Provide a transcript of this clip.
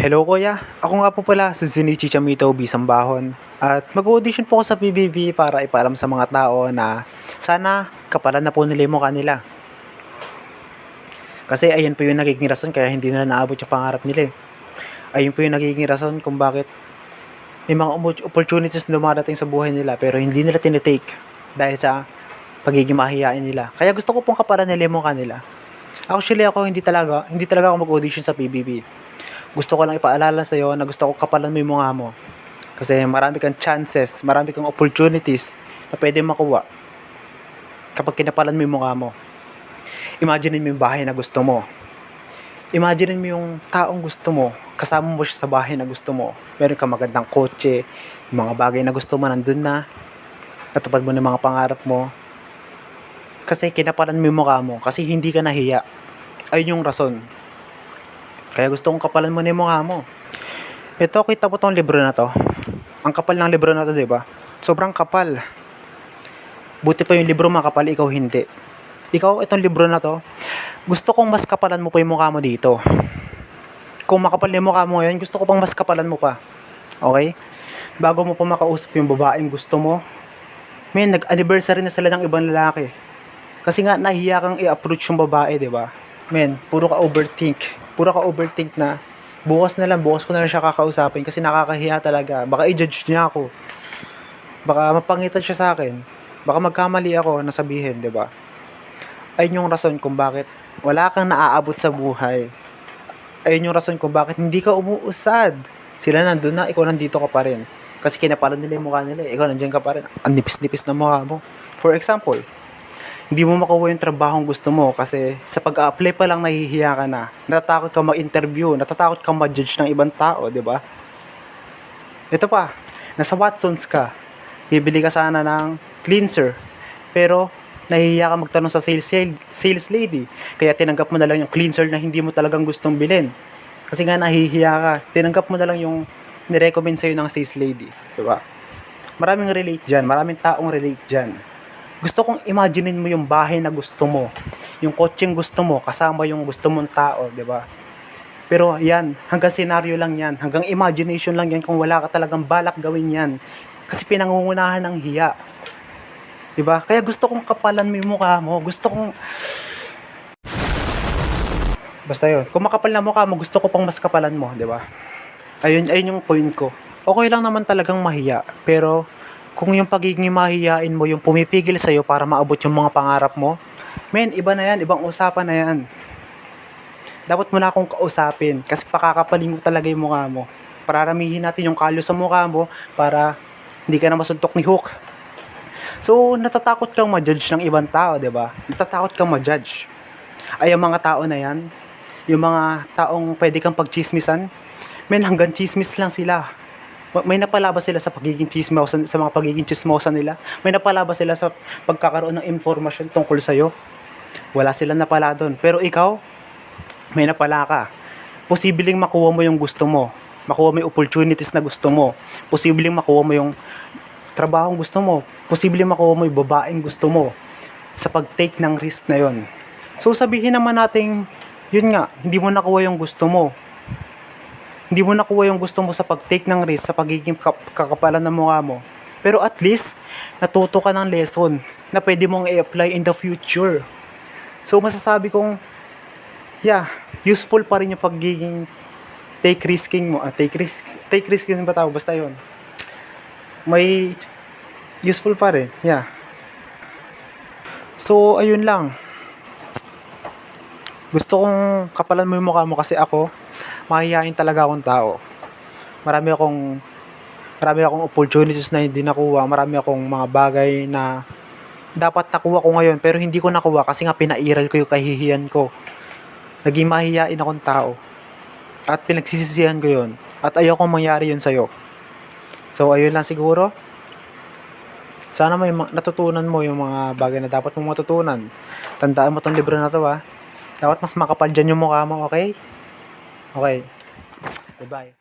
Hello kuya, ako nga po pala si Zinichi Chamito Bisambahon at mag-audition po ako sa PBB para ipaalam sa mga tao na sana kapalan na po nila yung mukha nila. Kasi ayun po yung nagiging rason kaya hindi nila naabot yung pangarap nila eh. Ayun po yung nagiging rason kung bakit may mga opportunities na dumarating sa buhay nila pero hindi nila tinitake dahil sa pagiging mahihain nila. Kaya gusto ko pong kapalan nila yung mukha nila. Actually ako hindi talaga ako mag-audition sa PBB. Gusto ko lang ipaalala sa iyo na gusto ko kapalan mo yung mukha mo. Kasi marami kang chances, marami kang opportunities na pwede makuha kapag kinapalan mo yung mukha mo. Imagine mo yung bahay na gusto mo. Imagine mo yung taong gusto mo, kasama mo siya sa bahay na gusto mo. Meron kang magandang kotse, yung mga bagay na gusto mo nandun na, natupad mo ng mga pangarap mo. Kasi kinapalan mo yung mukha mo, kasi hindi ka nahiya. Ayun yung rason. Kaya gusto kong kapalan mo na yung mukha mo. Ito, kita mo tong libro na to. Ang kapal ng libro na to, di ba? Sobrang kapal. Buti pa yung libro makapal, ikaw hindi. Ikaw, itong libro na to, gusto kong mas kapalan mo pa yung mukha mo dito. Kung makapal yung mukha mo ngayon, gusto ko pang mas kapalan mo pa. Okay? Bago mo pa makausap yung babaeng gusto mo, nag-anniversary na sila ng ibang lalaki. Kasi nga, nahiya kang i-approach yung babae, di ba? Puro ka overthink na bukas ko na lang siya kakausapin kasi nakakahiya talaga. Baka i-judge niya ako. Baka mapangitan siya sa akin. Baka magkamali ako na sabihin, 'di ba? Ayun yung rason kung bakit wala kang naaabot sa buhay. Ayun yung rason kung bakit hindi ka umuusad. Sila nandun na, ikaw nandito ka pa rin. Kasi kinapalan nila yung mukha nila, ikaw nandiyan ka pa rin. Ang nipis-nipis na mukha mo. For example, hindi mo makuha yung trabahong gusto mo kasi sa pag-a-apply pa lang nahihiya ka na. Natatakot ka mag-interview, natatakot ka ma-judge ng ibang tao, di ba? Ito pa, nasa Watsons ka, bibili ka sana ng cleanser, pero nahihiya ka magtanong sa sales lady, kaya tinanggap mo na lang yung cleanser na hindi mo talagang gustong bilhin. Kasi nga nahihiya ka, tinanggap mo na lang yung nirecommend sa'yo ng sales lady, di ba? Maraming taong relate dyan. Gusto kong imaginein mo yung bahay na gusto mo, yung kotseng gusto mo, kasama yung gusto mong tao, di ba? Pero yan, hanggang senaryo lang yan, hanggang imagination lang yan kung wala ka talagang balak gawin yan. Kasi pinangungunahan ng hiya. Di ba? Kaya gusto kong kapalan mo yung mukha mo, basta yun, kung makapal na mukha mo, gusto ko pang mas kapalan mo, di ba? Ayun yung point ko. Okay lang naman talagang mahiya, pero kung yung pagiging mahihain mo yung pumipigil sa'yo para maabot yung mga pangarap mo, iba na yan, ibang usapan na yan. Dapat mo na akong kausapin kasi pakakapaling mo talaga yung mukha mo. Pararamihin natin yung kalyo sa mukha mo para hindi ka na masuntok ni Hook. So, natatakot kang ma-judge ng ibang tao, di ba? Natatakot kang ma-judge. Ay, ang mga tao na yan, yung mga taong pwede kang pagchismisan, hanggang chismis lang sila. May napalabas sila sa pagiging chismosa, sa mga pagiging chismosa nila. May napalabas sila sa pagkakaroon ng informasyon tungkol sa'yo. Wala silang napala doon. Pero ikaw, may napala ka. Posibleng makuha mo yung gusto mo. Makuha mo yung opportunities na gusto mo. Posibleng makuha mo yung trabahong gusto mo. Posibleng makuha mo yung babaeng gusto mo sa pag-take ng risk na yon. So sabihin naman natin, yun nga, hindi mo nakuha yung gusto mo. Hindi mo nakuha yung gusto mo sa pag-take ng risk, sa pagiging kakapalan ng mukha mo. Pero at least, natuto ka ng lesson na pwede mong i-apply in the future. So, masasabi kong, useful pa rin yung pagiging take risking mo. Take risking ba tawag? Basta yun. May useful pa rin. So, ayun lang. Gusto kong kapalan mo yung mukha mo kasi ako, mahihain talaga akong tao. Marami akong opportunities na hindi nakuha. Marami akong mga bagay na dapat nakuha ko ngayon pero hindi ko nakuha kasi nga pinairal ko yung kahihiyan ko. Naging mahihain akong tao. At pinagsisisihan ko yun. At ayokong mangyari yun sa'yo. So ayun lang siguro. Sana may natutunan mo yung mga bagay na dapat mong matutunan. Tandaan mo tong libro na to ha. Dapat mas makapal dyan yung mukha mo, okay? Okay. Goodbye.